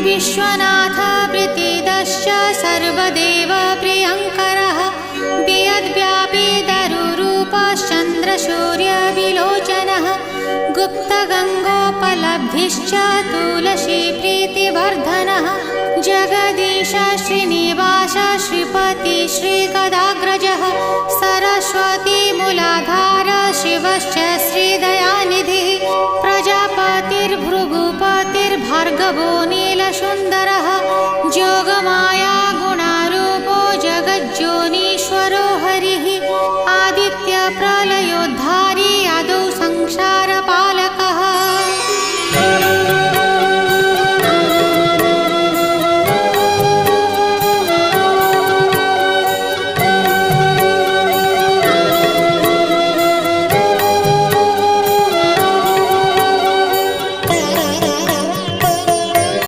विश्वनाथ प्रीतिदश्च सर्वदेव प्रियङ्करः वियद्व्यापी दरुरूपश्चन्द्रसूर्यविलोचनः गुप्तगङ्गोपलब्धिश्च तुलसी प्रीतिवर्धनः जगदीश श्रीनिवास श्रीपति श्रीगदाग्रजः सरस्वती मूलाधार शिवश्च श्रीदयानिधिः प्रजापतिर्भृगुपतिर्भार्गवो नीलसुन्दरः जोगमाया